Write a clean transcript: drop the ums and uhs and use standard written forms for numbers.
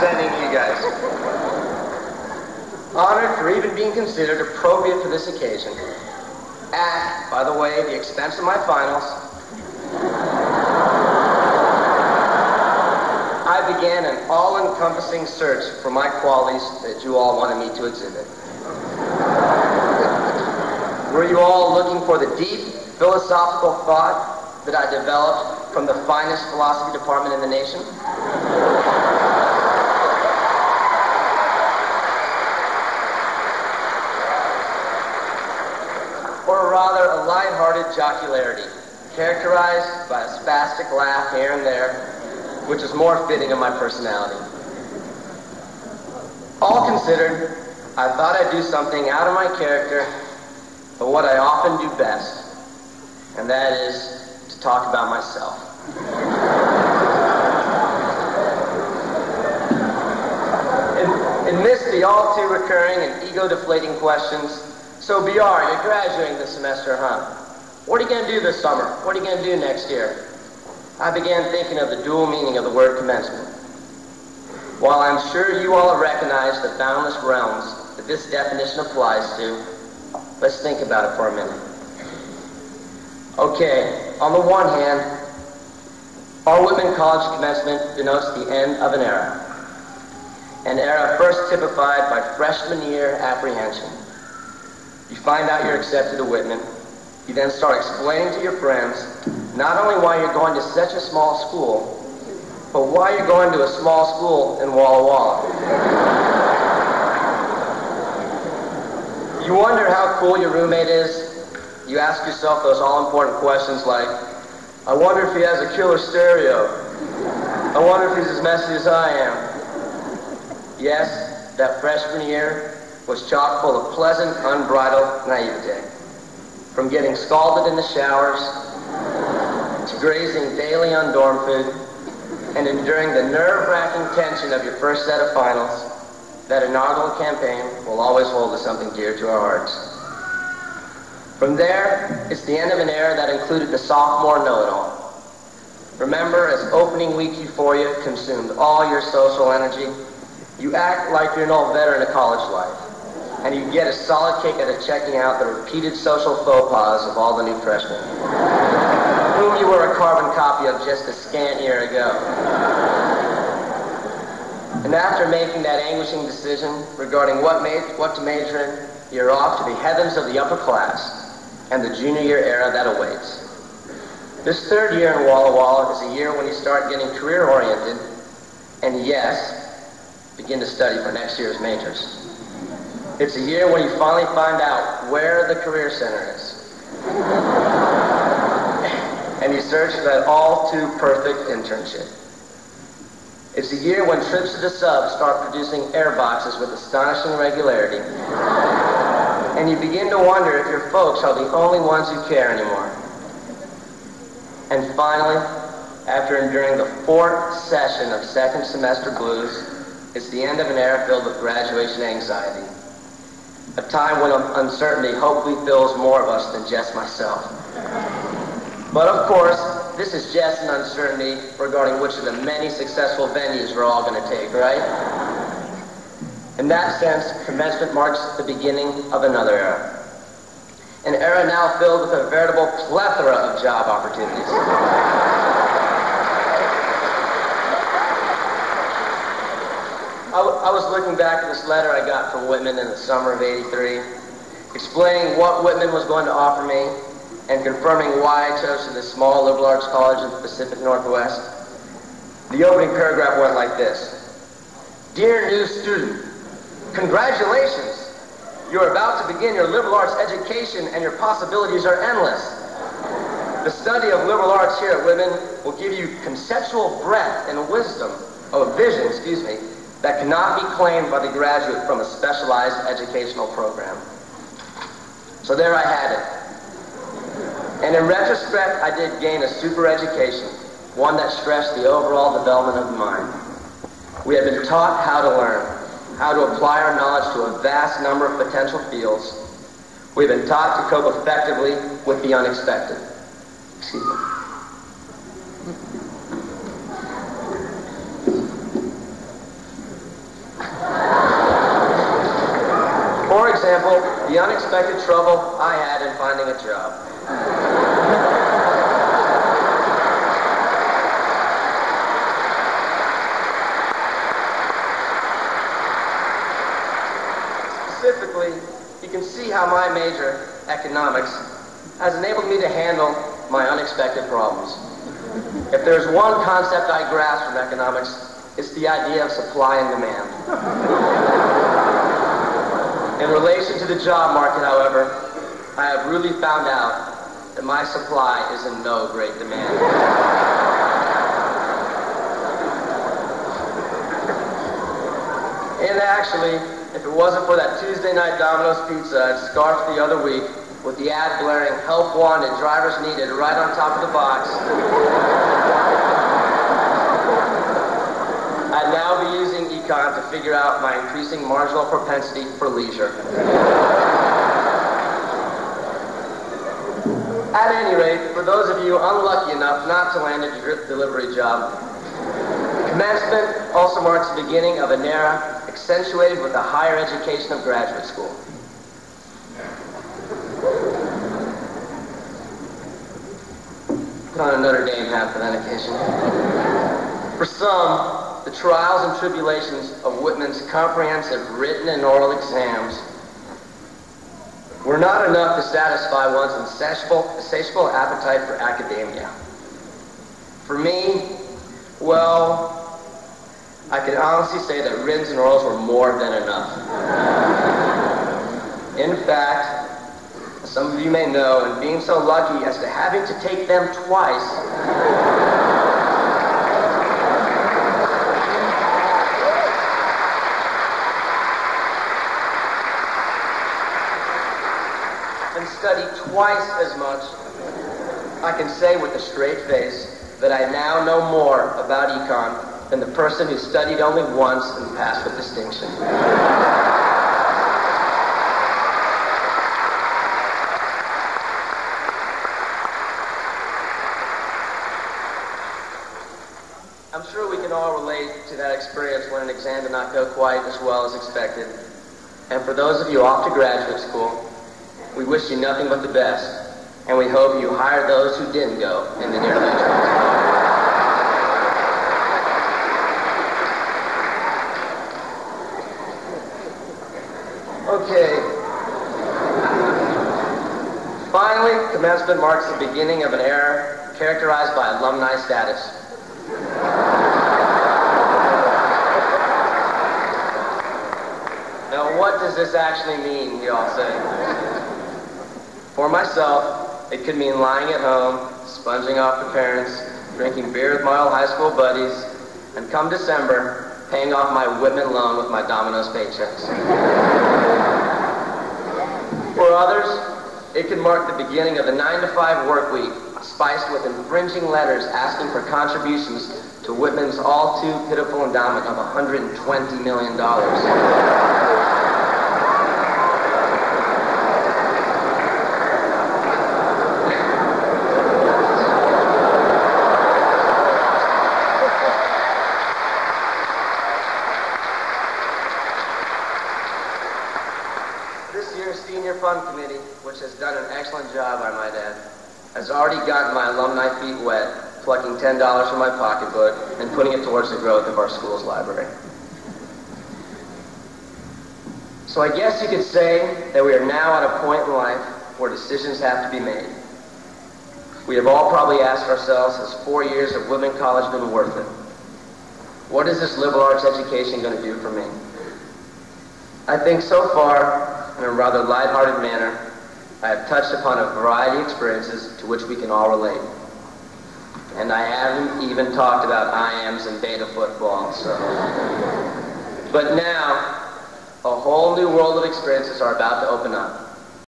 sending you guys. Honored for even being considered appropriate for this occasion. At, by the way, the expense of my finals, I began an all-encompassing search for my qualities that you all wanted me to exhibit. Were you all looking for the deep philosophical thought that I developed from the finest philosophy department in the nation? Or rather, a light-hearted jocularity, characterized by a spastic laugh here and there, which is more fitting of my personality. All considered, I thought I'd do something out of my character, but what I often do best, and that is to talk about myself. Amidst the all too recurring and ego-deflating questions, so BR, you're graduating this semester, huh? What are you going to do this summer? What are you going to do next year? I began thinking of the dual meaning of the word commencement. While I'm sure you all have recognized the boundless realms that this definition applies to, let's think about it for a minute. Okay, on the one hand, our Whitman College commencement denotes the end of an era. An era first typified by freshman year apprehension. You find out you're accepted to Whitman. You then start explaining to your friends not only why you're going to such a small school, but why you're going to a small school in Walla Walla. You wonder how cool your roommate is. You ask yourself those all-important questions like, I wonder if he has a killer stereo. I wonder if he's as messy as I am. Yes, that freshman year was chock full of pleasant, unbridled naivete. From getting scalded in the showers, to grazing daily on dorm food, and enduring the nerve-wracking tension of your first set of finals, that inaugural campaign will always hold as something dear to our hearts. From there, it's the end of an era that included the sophomore know-it-all. Remember, as opening week euphoria consumed all your social energy, you act like you're an old veteran of college life, and you get a solid kick out of checking out the repeated social faux pas of all the new freshmen, whom you were a carbon copy of just a scant year ago. And after making that anguishing decision regarding what to major in, you're off to the heavens of the upper class and the junior year era that awaits. This third year in Walla Walla is a year when you start getting career-oriented and, yes, begin to study for next year's majors. It's a year when you finally find out where the career center is. And you search for that all-too-perfect internship. It's a year when trips to the sub start producing air boxes with astonishing regularity. And you begin to wonder if your folks are the only ones who care anymore. And finally, after enduring the fourth session of second semester blues, it's the end of an era filled with graduation anxiety. A time when uncertainty hopefully fills more of us than just myself. But of course, this is just an uncertainty regarding which of the many successful venues we're all going to take, right? In that sense, commencement marks the beginning of another era. An era now filled with a veritable plethora of job opportunities. I was looking back at this letter I got from Whitman in the summer of '83, explaining what Whitman was going to offer me and confirming why I chose this small liberal arts college in the Pacific Northwest. The opening paragraph went like this. Dear new student, congratulations! You're about to begin your liberal arts education and your possibilities are endless. The study of liberal arts here at Whitman will give you conceptual breadth and vision, that cannot be claimed by the graduate from a specialized educational program. So there I had it. And in retrospect, I did gain a super education, one that stressed the overall development of the mind. We have been taught how to learn, how to apply our knowledge to a vast number of potential fields. We've been taught to cope effectively with the unexpected. Excuse me. example, the unexpected trouble I had in finding a job. Specifically, you can see how my major, economics, has enabled me to handle my unexpected problems. If there's one concept I grasp from economics, it's the idea of supply and demand. In relation to the job market, however, I have really found out that my supply is in no great demand. And actually, if it wasn't for that Tuesday night Domino's pizza I'd scarfed the other week with the ad blaring, "Help wanted, drivers needed," right on top of the box, I'd now be using econ to figure out my increasing marginal propensity for leisure. At any rate, for those of you unlucky enough not to land a delivery job, commencement also marks the beginning of an era accentuated with the higher education of graduate school. Put on a Notre Dame hat for that occasion. For some, the trials and tribulations of Whitman's comprehensive written and oral exams were not enough to satisfy one's insatiable appetite for academia. For me, well, I can honestly say that writtens and orals were more than enough. In fact, as some of you may know, and being so lucky as to having to take them twice, and study twice as much, I can say with a straight face that I now know more about econ than the person who studied only once and passed with distinction. I'm sure we can all relate to that experience when an exam did not go quite as well as expected. And for those of you off to graduate school, we wish you nothing but the best, and we hope you hire those who didn't go in the near future. Okay. Finally, commencement marks the beginning of an era characterized by alumni status. Now, what does this actually mean, you all say? For myself, it could mean lying at home, sponging off the parents, drinking beer with my old high school buddies, and come December, paying off my Whitman loan with my Domino's paychecks. For others, it could mark the beginning of the 9-to-5 work week, spiced with infringing letters asking for contributions to Whitman's all-too-pitiful endowment of $120 million. Senior Fund Committee, which has done an excellent job, I might add, has already gotten my alumni feet wet, plucking $10 from my pocketbook and putting it towards the growth of our school's library. So I guess you could say that we are now at a point in life where decisions have to be made. We have all probably asked ourselves, has 4 years of Whitman College been worth it? What is this liberal arts education going to do for me? I think so far, in a rather lighthearted manner, I have touched upon a variety of experiences to which we can all relate. And I haven't even talked about IMs and beta football, so. But now, a whole new world of experiences are about to open up.